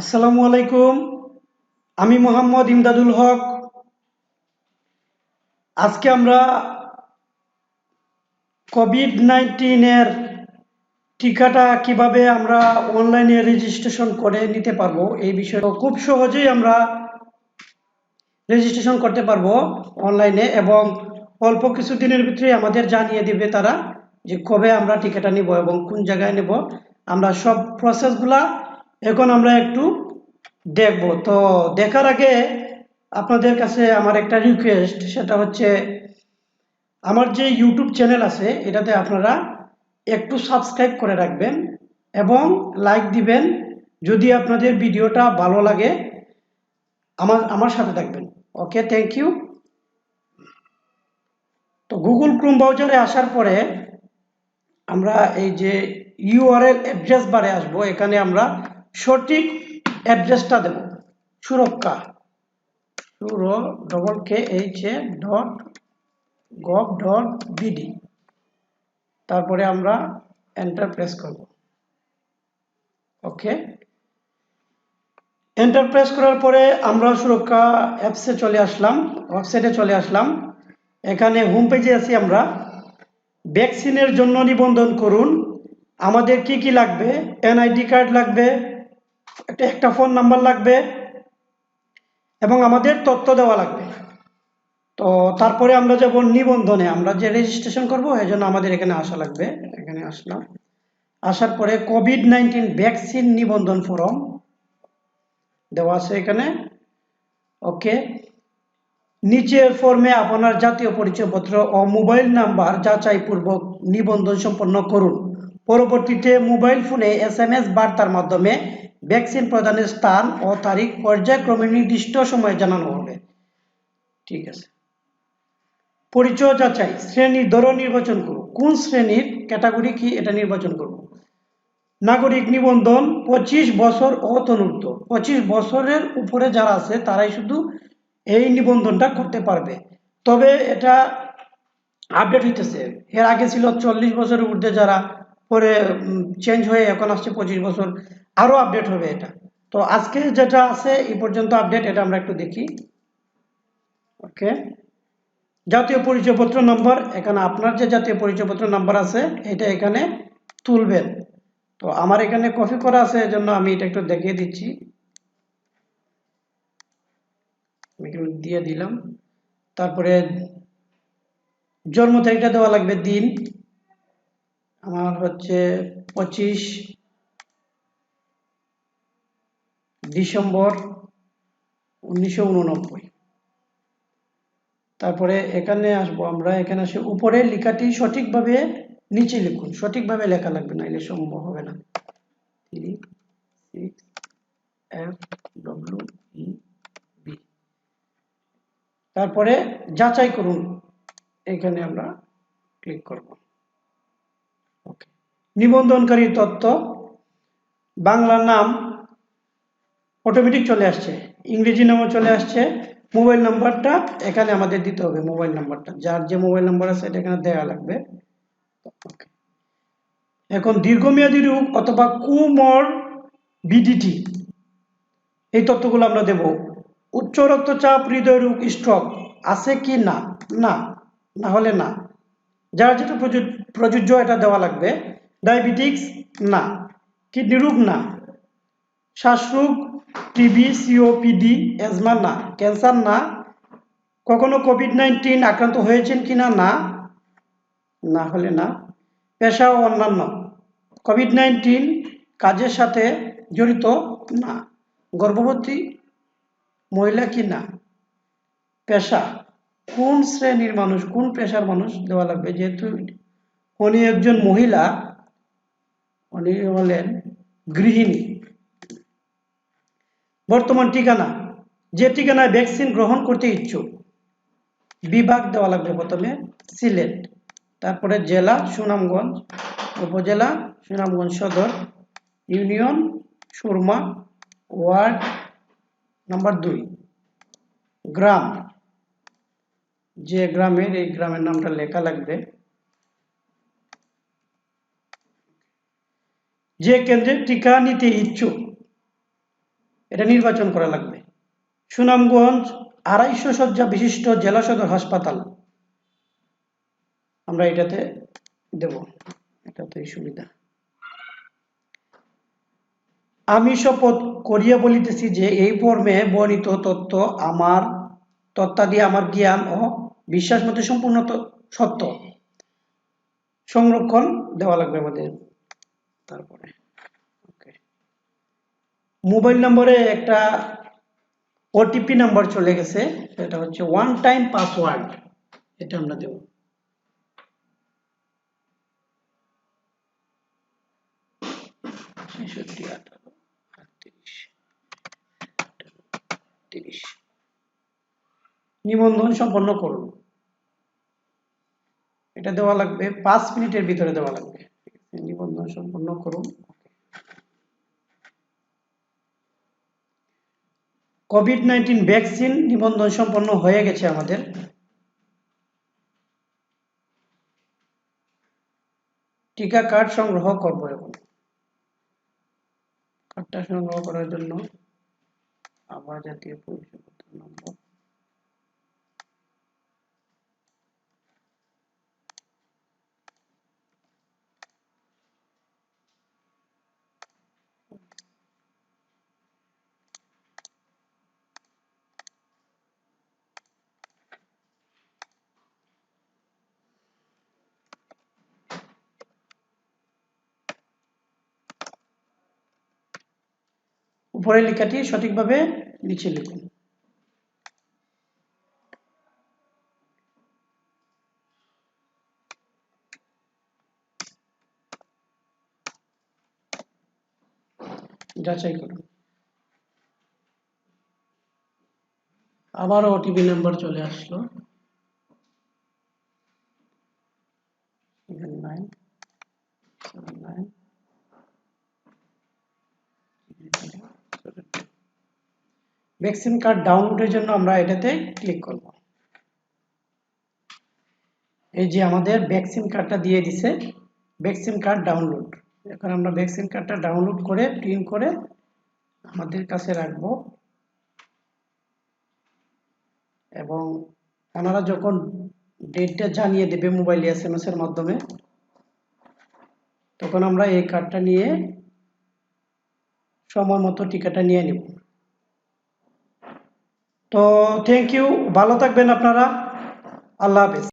আসসালামু আলাইকুম। আমি মোহাম্মদ ইমদাদুল হক। আজকে আমরা কোভিড-19 এর টিকাটা কিভাবে আমরা অনলাইনে রেজিস্ট্রেশন করে নিতে পারবো এই বিষয়ে খুব সহজেই আমরা রেজিস্ট্রেশন করতে পারবো অনলাইনে, এবং অল্প কিছু দিনের ভিতরে আমাদের জানিয়ে দিবে তারা যে কবে আমরা টিকাটা নিব এবং কোন জায়গায় নেব। আমরা সব প্রসেসগুলা এখন আমরা একটু দেখব। তো দেখার আগে আপনাদের কাছে আমার একটা রিকোয়েস্ট, সেটা হচ্ছে আমার যে ইউটিউব চ্যানেল আছে এটাতে আপনারা একটু সাবস্ক্রাইব করে রাখবেন এবং লাইক দিবেন। যদি আপনাদের ভিডিওটা ভালো লাগে আমার আমার সাথে থাকবেন। ওকে, থ্যাংক ইউ। তো গুগল ক্রোম ব্রাউজারে আসার পরে আমরা এই যে ইউআরএল অ্যাড্রেস বারে আসবো, এখানে আমরা সঠিক অ্যাড্রেসটা দেব। সুরক্ষা surokkha.gov.bd, তারপরে আমরা এন্টার প্রেস করব। ওকে, এন্টার প্রেস করার পরে আমরা সুরক্ষা অ্যাপসে চলে আসলাম, ওয়েবসাইটে চলে আসলাম। এখানে হোম পেজে আছি আমরা। ভ্যাকসিনের জন্য নিবন্ধন করুন। আমাদের কি কি লাগবে? এনআইডি কার্ড লাগবে, একটা ফোন নাম্বার লাগবে এবং আমাদের তথ্য দেওয়া লাগবে। তো তারপরে আমরা যাব নিবন্ধনে, আমরা যে রেজিস্ট্রেশন করব এই জন্য আমাদের এখানে আসা লাগবে। এখানে আসলাম, আসার পরে কোভিড-19 ভ্যাকসিন নিবন্ধন ফর্ম দেওয়া আছে এখানে। ওকে, নিচের ফর্মে আপনার জাতীয় পরিচয়পত্র ও মোবাইল নাম্বার যাচাইপূর্বক নিবন্ধন সম্পন্ন করুন। পরবর্তীতে মোবাইল ফোনে SMS বার্তার মাধ্যমে ভ্যাকসিন প্রদানের স্থান ও তারিখ পর্যায়ক্রমে নির্দিষ্ট সময়ে জানানো হবে। ঠিক আছে। পরিচয় যাচাই, শ্রেণীর ধরন নির্বাচন করুন। কোন শ্রেণীর, ক্যাটাগরি কি এটা নির্বাচন করব। নাগরিক নিবন্ধন 25 বছর ও তনূর্ধ্ব। 25 বছরের উপরে যারা আছে তারাই শুধু এই নিবন্ধনটা করতে পারবে। তবে এটা আপডেট হইতেছে। এর আগে ছিল 40 বছরের ঊর্ধ্বে যারা, পরে চেঞ্জ হয়ে এখন আসছে 25 বছর। আরো আপডেট হবে এটা। তো আজকে যেটা আছে এই পর্যন্ত আপডেট, এটা আমরা একটু দেখি। ওকে, জাতীয় পরিচয়পত্র নাম্বার, এখানে আপনার যে জাতীয় পরিচয়পত্র নাম্বার আছে এটা এখানে তুলবেন। তো আমার এখানে কপি করা আছে, এজন্য আমি এটা একটু দেখিয়ে দিচ্ছি। আমি এখানে দিয়ে দিলাম। তারপরে জন্ম তারিখটা দেওয়া লাগবে, দিন আমার হচ্ছে 25 ডিসেম্বর 1989। তারপরে এখানে আসবো আমরা, এখানে আসে উপরে লেখাটি সঠিকভাবে নিচে লিখুন। সঠিকভাবে লেখা লাগবে, নাইলে সম্ভব হবে না। 36FWEB, তারপরে যাচাই করুন, এখানে আমরা ক্লিক করব। ওকে, নিবন্ধনকারী তথ্য, বাংলা নাম অটোমেটিক চলে আসছে, ইংরেজি নামও চলে আসছে। মোবাইল নাম্বারটা এখানে আমাদের দিতে হবে। মোবাইল নাম্বারটা, যার যে মোবাইল নাম্বার আছে এটা এখানে দেওয়া লাগবে। এখন দীর্ঘমেয়াদী রোগ অথবা কোমরবিডিটি, এই তথ্যগুলো আমরা দেব। উচ্চ রক্তচাপ, হৃদয় রোগ, স্ট্রোক আছে কি না, না, না হলে না। যারা যেটা প্রযোজ্য এটা দেওয়া লাগবে। ডায়াবেটিক্স না, কিডনি রোগ না, শ্বাসরোগ, টিবি, সিওপিডি, অ্যাজমা না, ক্যান্সার না, কখনো কোভিড-19 আক্রান্ত হয়েছেন কিনা, না, না হলে না। পেশা ও অন্যান্য, কোভিড-19 কাজের সাথে জড়িত না, গর্ভবতী মহিলা কি না। পেশা, কোন শ্রেণীর মানুষ, কোন পেশার মানুষ দেওয়া লাগবে। যেহেতু উনি একজন মহিলা, উনি হলেন গৃহিণী। বর্তমান ঠিকানা, যে ঠিকানায় ভ্যাকসিন গ্রহণ করতে ইচ্ছুক। বিভাগ দেওয়া লাগবে, প্রথমে সিলেট, তারপরে জেলা সুনামগঞ্জ, উপজেলা সুনামগঞ্জ সদর, ইউনিয়ন সুরমা, ওয়ার্ড নাম্বার 2, গ্রাম, যে গ্রামের, এই গ্রামের নামটা লেখা লাগবে। যে কেন্দ্রে টিকা নিতে ইচ্ছুক, এটা নির্বাচন করা লাগবে। সুনামগঞ্জ 250 শয্যা বিশিষ্ট জেলা সদর হাসপাতাল, আমরা এটাতে দেব, এটাতেই সুবিধা। আমি শপথ করিয়া বলিতেছি যে এই ফর্মে বর্ণিত তথ্য আমার তথ্যাদি আমার জ্ঞান ও বিশ্বাস মতে সম্পূর্ণ সত্য। সংরক্ষণ দেওয়া লাগবে আমাদের। তারপরে মোবাইল নম্বরে একটা ওটিপি নাম্বার চলে গেছে, সেটা হচ্ছে ওয়ান টাইম পাসওয়ার্ড, এটা আমরা দেব। নিবন্ধন সম্পন্ন করুন, এটা দেওয়া লাগবে 5 মিনিটের ভিতরে দেওয়া লাগবে। নিবন্ধন সম্পন্ন করুন। কোভিড-19 ভ্যাকসিন নিবন্ধন সম্পন্ন হয়ে গেছে আমাদের। টিকা কার্ড সংগ্রহ করব। এখন কার্ডটা সংগ্রহ করার জন্য আবার জাতীয় পরিচয়পত্র নম্বর, উপরের লেখাটি সঠিকভাবে নিচে লিখুন। যাচাই করুন। আবারও ওটিপি নাম্বার চলে আসলো, 7979। ভ্যাকসিন কার্ড ডাউনলোডের জন্য আমরা এটাতে ক্লিক করব। এই যে আমাদের ভ্যাকসিন কার্ডটা দিয়ে দিছে, ভ্যাকসিন কার্ড ডাউনলোড। এখন আমরা ভ্যাকসিন কার্ডটা ডাউনলোড করে প্রিন্ট করে আমাদের কাছে রাখবো, এবং ওনারা যখন ডেটটা জানিয়ে দেবে মোবাইলে SMS এর মাধ্যমে, তখন আমরা এই কার্ডটা নিয়ে সময় মতো টিকাটা নিয়ে নেব। তো থ্যাংক ইউ, ভালো থাকবেন আপনারা, আল্লাহ হাফেজ।